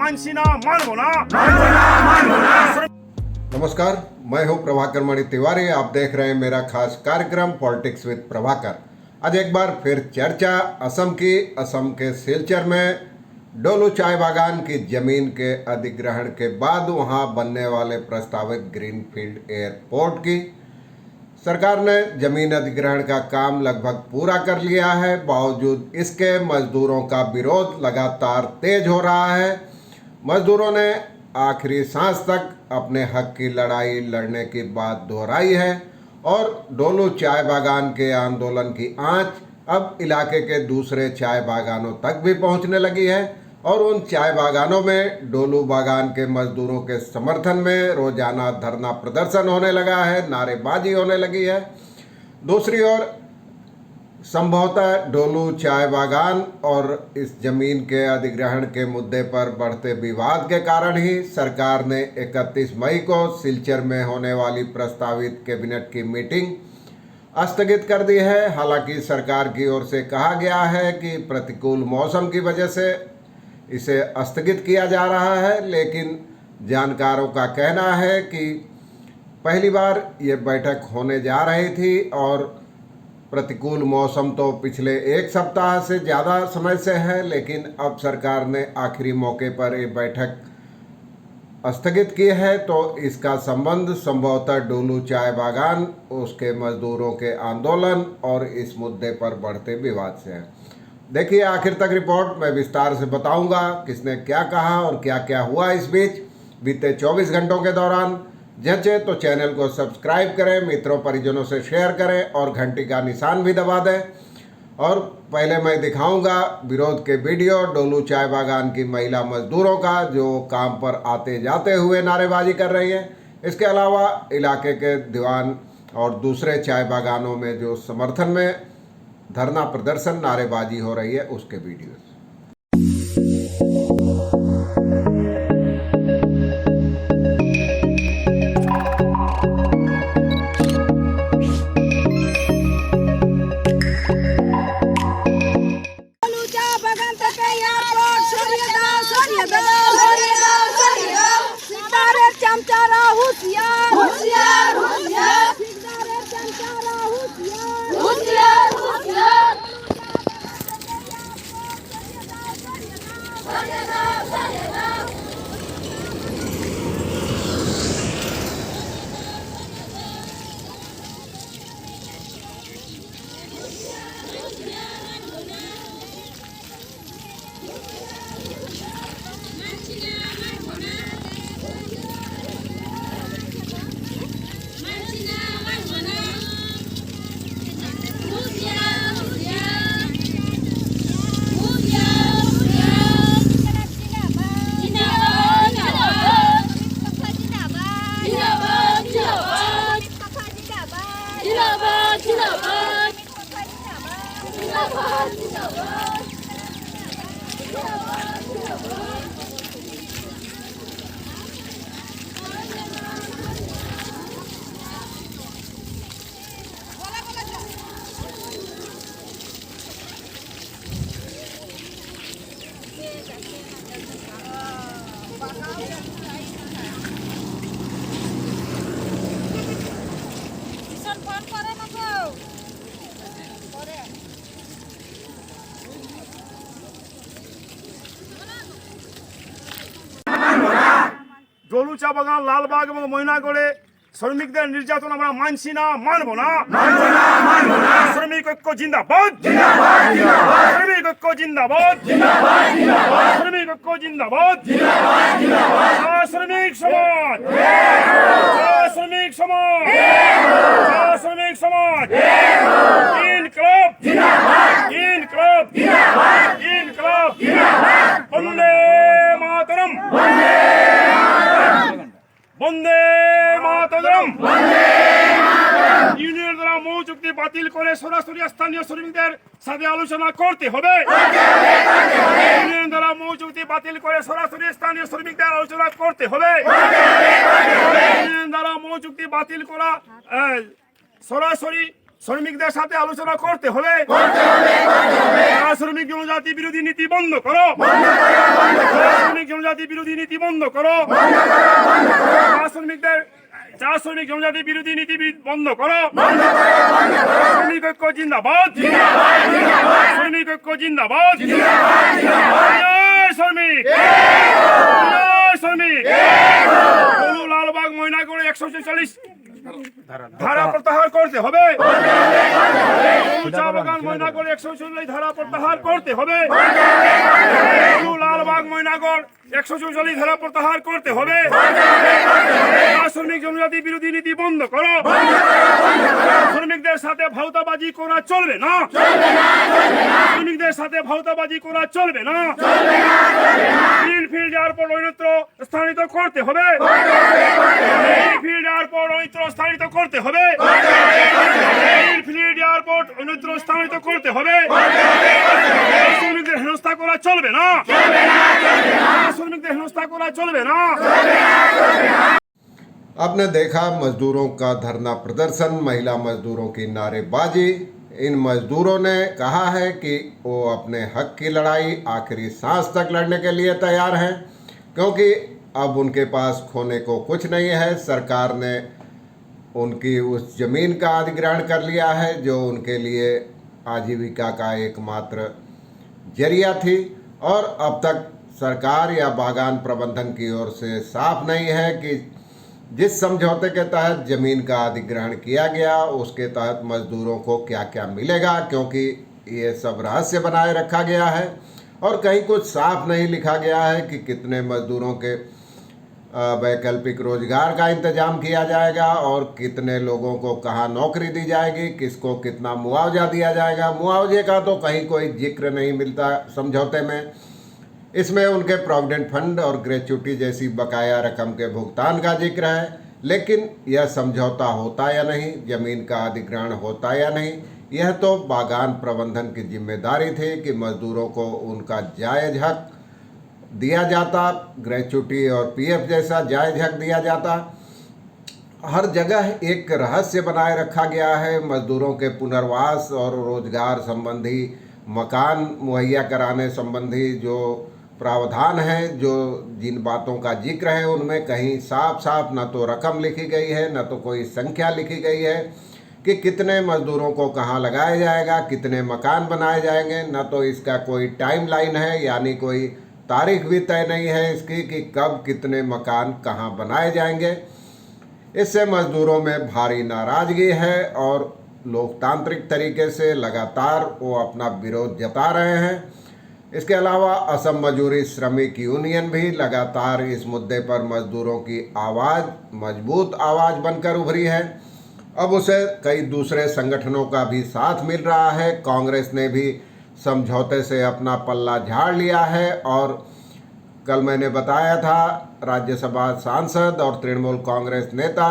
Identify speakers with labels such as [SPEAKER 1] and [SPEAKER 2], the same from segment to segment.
[SPEAKER 1] मानसी ना मानवो ना।
[SPEAKER 2] नमस्कार, मैं हूं प्रभाकर मणि तिवारी। आप देख रहे हैं मेरा खास कार्यक्रम पॉलिटिक्स विद प्रभाकर। आज एक बार फिर चर्चा असम की। असम के सिलचर में डोलू चाय बागान की जमीन के अधिग्रहण के बाद वहां बनने वाले प्रस्तावित ग्रीनफील्ड एयरपोर्ट की। सरकार ने जमीन अधिग्रहण का काम लगभग पूरा कर लिया है। बावजूद इसके मजदूरों का विरोध लगातार तेज हो रहा है। मजदूरों ने आखिरी सांस तक अपने हक की लड़ाई लड़ने की बात दोहराई है और डोलू चाय बागान के आंदोलन की आंच अब इलाके के दूसरे चाय बागानों तक भी पहुंचने लगी है और उन चाय बागानों में डोलू बागान के मजदूरों के समर्थन में रोजाना धरना प्रदर्शन होने लगा है, नारेबाजी होने लगी है। दूसरी ओर संभवतः डोलू चाय बागान और इस जमीन के अधिग्रहण के मुद्दे पर बढ़ते विवाद के कारण ही सरकार ने 31 मई को सिलचर में होने वाली प्रस्तावित कैबिनेट की मीटिंग स्थगित कर दी है। हालांकि सरकार की ओर से कहा गया है कि प्रतिकूल मौसम की वजह से इसे स्थगित किया जा रहा है, लेकिन जानकारों का कहना है कि पहली बार ये बैठक होने जा रही थी और प्रतिकूल मौसम तो पिछले एक सप्ताह से ज़्यादा समय से है, लेकिन अब सरकार ने आखिरी मौके पर ये बैठक स्थगित की है। तो इसका संबंध संभवतः डोलू चाय बागान, उसके मजदूरों के आंदोलन और इस मुद्दे पर बढ़ते विवाद से है। देखिए आखिर तक रिपोर्ट मैं विस्तार से बताऊंगा किसने क्या कहा और क्या क्या हुआ इस बीच बीते 24 घंटों के दौरान। जचे तो चैनल को सब्सक्राइब करें, मित्रों परिजनों से शेयर करें और घंटी का निशान भी दबा दें। और पहले मैं दिखाऊंगा विरोध के वीडियो डोलू चाय बागान की महिला मजदूरों का जो काम पर आते जाते हुए नारेबाजी कर रही हैं। इसके अलावा इलाके के दीवान और दूसरे चाय बागानों में जो समर्थन में धरना प्रदर्शन नारेबाजी हो रही है उसके वीडियो।
[SPEAKER 1] ডোলু চা বাগান, লালবাগ এবং ময়নাগড়ে শ্রমিকদের নির্যাতন আমরা মানছি না, মানবো না। শ্রমিক ঐক্য জিন্দাবাদ, শ্রমিক ঐক্য জিন্দাবাদ, শ্রমিক ঐক্য জিন্দাবাদ। শ্রমিক সমাজ, শ্রমিক সমাজ, শ্রমিক সমাজ। ইনকলাব, ইনকলাব, ইনকলাব। বন্দে মাতরম, বন্দে মাতরম। ইউনিয়ন দ্বারা মৌ চুক্তি বাতিল করে সরাসরি স্থানীয় শ্রমিকদের সাথে আলোচনা করতে হবে। ইউনিয়ন দ্বারা মৌ চুক্তি বাতিল করে সরাসরি স্থানীয় শ্রমিকদের আলোচনা করতে হবে। ইউনিয়ন দ্বারা মৌ চুক্তি বাতিল করা সরাসরি শ্রমিকদের সাথে আলোচনা করতে হবে শ্রমিক জনজাতি বিরোধী নীতি বন্ধ করো শ্রমিক জনজাতি বিরোধী নীতি বন্ধ করো শ্রমিক জনজাতি বিরোধী নীতি বন্ধ করো শ্রমিক ঐক্য জিন্দাবাদ শ্রমিক ঐক্য জিন্দাবাদ শ্রমিক শ্রমিক লালবাগ ময়নাগড়ে 146 ধারা প্রত্যাহার করতে হবে চা বাগান ময়নাগড় 144 ধারা প্রত্যাহার করতে হবে লালবাগ ময়নাগড় 144 ধারা প্রত্যাহার করতে হবে শ্রমিক জনজাতি বিরোধী নীতি বন্ধ করো শ্রমিকদের সাথে ভাওতাবাজি করা চলবে না শ্রমিকদের সাথে ভাওতাবাজি করা চলবে না গ্রিনফিল্ড এয়ারপোর্ট অন্যত্র স্থানান্তরিত করতে হবে গ্রিনফিল্ড এয়ারপোর্ট অন্যত্র স্থানান্তরিত করতে হবে গ্রিনফিল্ড এয়ারপোর্ট অন্যত্র স্থানান্তরিত করতে হবে শ্রমিকদের হেনস্থা করা চলবে না শ্রমিকদের হেনস্থা করা চলবে না
[SPEAKER 2] आपने देखा मजदूरों का धरना प्रदर्शन, महिला मजदूरों की नारेबाजी। इन मजदूरों ने कहा है कि वो अपने हक की लड़ाई आखिरी सांस तक लड़ने के लिए तैयार हैं, क्योंकि अब उनके पास खोने को कुछ नहीं है। सरकार ने उनकी उस ज़मीन का अधिग्रहण कर लिया है जो उनके लिए आजीविका का एकमात्र जरिया थी, और अब तक सरकार या बागान प्रबंधन की ओर से साफ नहीं है कि जिस समझौते के तहत ज़मीन का अधिग्रहण किया गया उसके तहत मज़दूरों को क्या क्या मिलेगा, क्योंकि ये सब रहस्य बनाए रखा गया है और कहीं कुछ साफ नहीं लिखा गया है कि कितने मज़दूरों के वैकल्पिक रोजगार का इंतजाम किया जाएगा और कितने लोगों को कहाँ नौकरी दी जाएगी, किसको कितना मुआवजा दिया जाएगा। मुआवजे का तो कहीं कोई जिक्र नहीं मिलता समझौते में। इसमें उनके प्रोविडेंट फंड और ग्रेच्युटी जैसी बकाया रकम के भुगतान का जिक्र है, लेकिन यह समझौता होता या नहीं, ज़मीन का अधिग्रहण होता या नहीं, यह तो बागान प्रबंधन की जिम्मेदारी थी कि मज़दूरों को उनका जायज़ हक दिया जाता, ग्रेच्युटी और पीएफ जैसा जायज़ हक दिया जाता। हर जगह एक रहस्य बनाए रखा गया है। मज़दूरों के पुनर्वास और रोजगार संबंधी, मकान मुहैया कराने संबंधी जो प्रावधान है, जो जिन बातों का जिक्र है, उनमें कहीं साफ साफ न तो रकम लिखी गई है, न तो कोई संख्या लिखी गई है कि कितने मज़दूरों को कहाँ लगाया जाएगा, कितने मकान बनाए जाएंगे। न तो इसका कोई टाइम लाइन है, यानी कोई तारीख भी तय नहीं है इसकी कि कब कितने मकान कहाँ बनाए जाएंगे। इससे मज़दूरों में भारी नाराज़गी है और लोकतांत्रिक तरीके से लगातार वो अपना विरोध जता रहे हैं। इसके अलावा असम मजदूरी श्रमिक यूनियन भी लगातार इस मुद्दे पर मज़दूरों की आवाज़ मजबूत आवाज़ बनकर उभरी है। अब उसे कई दूसरे संगठनों का भी साथ मिल रहा है। कांग्रेस ने भी समझौते से अपना पल्ला झाड़ लिया है और कल मैंने बताया था राज्यसभा सांसद और तृणमूल कांग्रेस नेता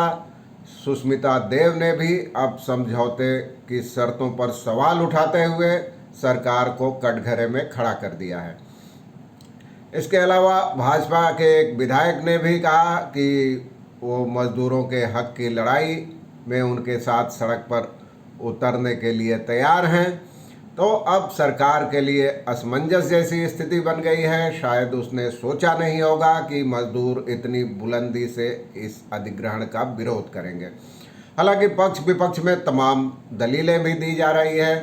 [SPEAKER 2] सुष्मिता देव ने भी अब समझौते की शर्तों पर सवाल उठाते हुए सरकार को कटघरे में खड़ा कर दिया है। इसके अलावा भाजपा के एक विधायक ने भी कहा कि वो मज़दूरों के हक की लड़ाई में उनके साथ सड़क पर उतरने के लिए तैयार हैं। तो अब सरकार के लिए असमंजस जैसी स्थिति बन गई है। शायद उसने सोचा नहीं होगा कि मज़दूर इतनी बुलंदी से इस अधिग्रहण का विरोध करेंगे। हालांकि पक्ष विपक्ष में तमाम दलीलें भी दी जा रही है।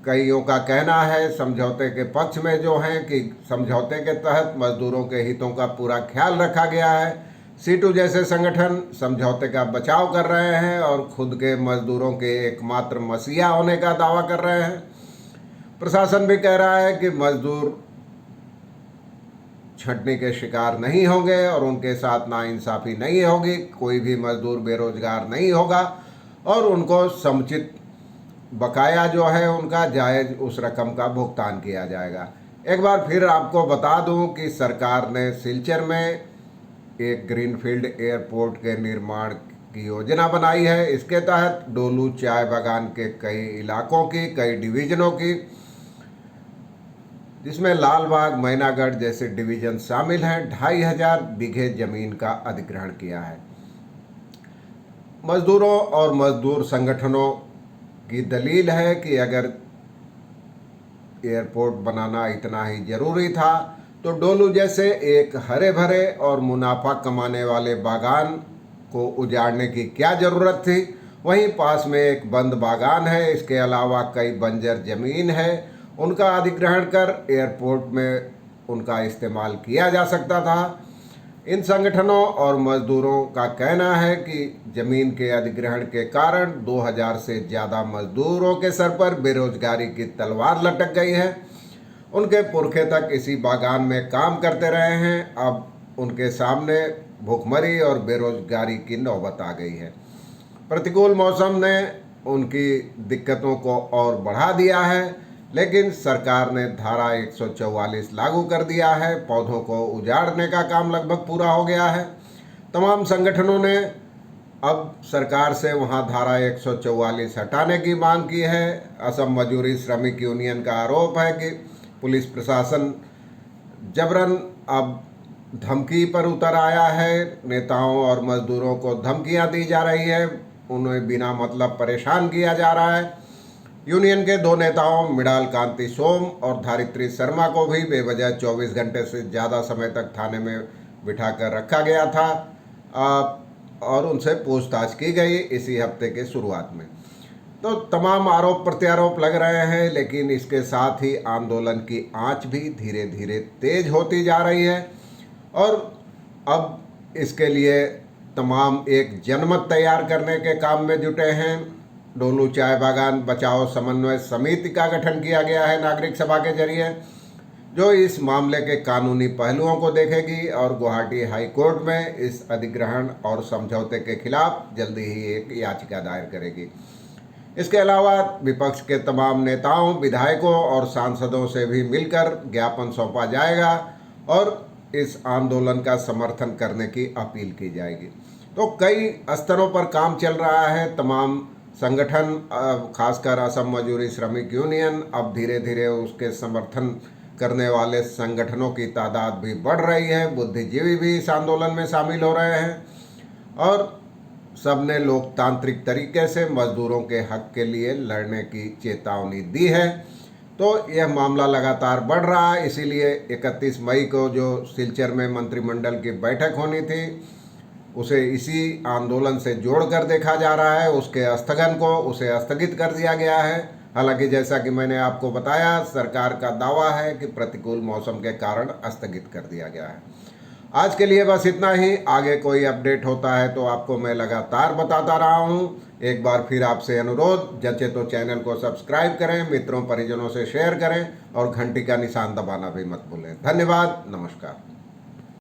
[SPEAKER 2] कईयों का कहना है समझौते के पक्ष में जो हैं कि समझौते के तहत मज़दूरों के हितों का पूरा ख्याल रखा गया है। सीटू जैसे संगठन समझौते का बचाव कर रहे हैं और खुद के मज़दूरों के एकमात्र मसीहा होने का दावा कर रहे हैं। प्रशासन भी कह रहा है कि मज़दूर छंटनी के शिकार नहीं होंगे और उनके साथ नाइंसाफ़ी नहीं होगी। कोई भी मज़दूर बेरोजगार नहीं होगा और उनको समुचित बकाया जो है उनका जायज़ उस रकम का भुगतान किया जाएगा। एक बार फिर आपको बता दूं कि सरकार ने सिलचर में एक ग्रीनफील्ड एयरपोर्ट के निर्माण की योजना बनाई है। इसके तहत डोलू चाय बागान के कई इलाकों की, कई डिवीज़नों की, जिसमें लालबाग मैनागढ़ जैसे डिवीज़न शामिल हैं, 2500 बीघे ज़मीन का अधिग्रहण किया है। मज़दूरों और मज़दूर संगठनों की दलील है कि अगर एयरपोर्ट बनाना इतना ही ज़रूरी था तो डोलू जैसे एक हरे भरे और मुनाफा कमाने वाले बागान को उजाड़ने की क्या ज़रूरत थी। वहीं पास में एक बंद बागान है, इसके अलावा कई बंजर ज़मीन है, उनका अधिग्रहण कर एयरपोर्ट में उनका इस्तेमाल किया जा सकता था। इन संगठनों और मजदूरों का कहना है कि ज़मीन के अधिग्रहण के कारण 2000 से ज़्यादा मजदूरों के सर पर बेरोजगारी की तलवार लटक गई है। उनके पुरखे तक इसी बागान में काम करते रहे हैं, अब उनके सामने भूखमरी और बेरोजगारी की नौबत आ गई है। प्रतिकूल मौसम ने उनकी दिक्कतों को और बढ़ा दिया है, लेकिन सरकार ने धारा 144 लागू कर दिया है। पौधों को उजाड़ने का काम लगभग पूरा हो गया है। तमाम संगठनों ने अब सरकार से वहां धारा 144 हटाने की मांग की है। असम मजदूरी श्रमिक यूनियन का आरोप है कि पुलिस प्रशासन जबरन अब धमकी पर उतर आया है। नेताओं और मजदूरों को धमकियां दी जा रही है, उन्हें बिना मतलब परेशान किया जा रहा है। यूनियन के 2 नेताओं मृणाल कांति सोम और धारित्री शर्मा को भी बेवजह 24 घंटे से ज़्यादा समय तक थाने में बिठाकर रखा गया था और उनसे पूछताछ की गई इसी हफ्ते के शुरुआत में। तो तमाम आरोप प्रत्यारोप लग रहे हैं, लेकिन इसके साथ ही आंदोलन की आंच भी धीरे धीरे तेज होती जा रही है और अब इसके लिए तमाम एक जनमत तैयार करने के काम में जुटे हैं। डोलू चाय बागान बचाओ समन्वय समिति का गठन किया गया है नागरिक सभा के जरिए, जो इस मामले के कानूनी पहलुओं को देखेगी और गुवाहाटी हाई कोर्ट में इस अधिग्रहण और समझौते के खिलाफ जल्दी ही एक याचिका दायर करेगी। इसके अलावा विपक्ष के तमाम नेताओं, विधायकों और सांसदों से भी मिलकर ज्ञापन सौंपा जाएगा और इस आंदोलन का समर्थन करने की अपील की जाएगी। तो कई स्तरों पर काम चल रहा है। तमाम संगठन, खासकर असम मजदूरी श्रमिक यूनियन, अब धीरे धीरे उसके समर्थन करने वाले संगठनों की तादाद भी बढ़ रही है। बुद्धिजीवी भी इस आंदोलन में शामिल हो रहे हैं और सबने लोकतांत्रिक तरीके से मजदूरों के हक के लिए लड़ने की चेतावनी दी है। तो यह मामला लगातार बढ़ रहा है, इसीलिए 31 मई को जो सिलचर में मंत्रिमंडल की बैठक होनी थी उसे इसी आंदोलन से जोड़कर देखा जा रहा है। उसके स्थगन को उसे स्थगित कर दिया गया है। हालांकि जैसा कि मैंने आपको बताया, सरकार का दावा है कि प्रतिकूल मौसम के कारण स्थगित कर दिया गया है। आज के लिए बस इतना ही। आगे कोई अपडेट होता है तो आपको मैं लगातार बताता रहा हूँ। एक बार फिर आपसे अनुरोध, जचे तो चैनल को सब्सक्राइब करें, मित्रों परिजनों से शेयर करें और घंटी का निशान दबाना भी मत भूलें। धन्यवाद, नमस्कार।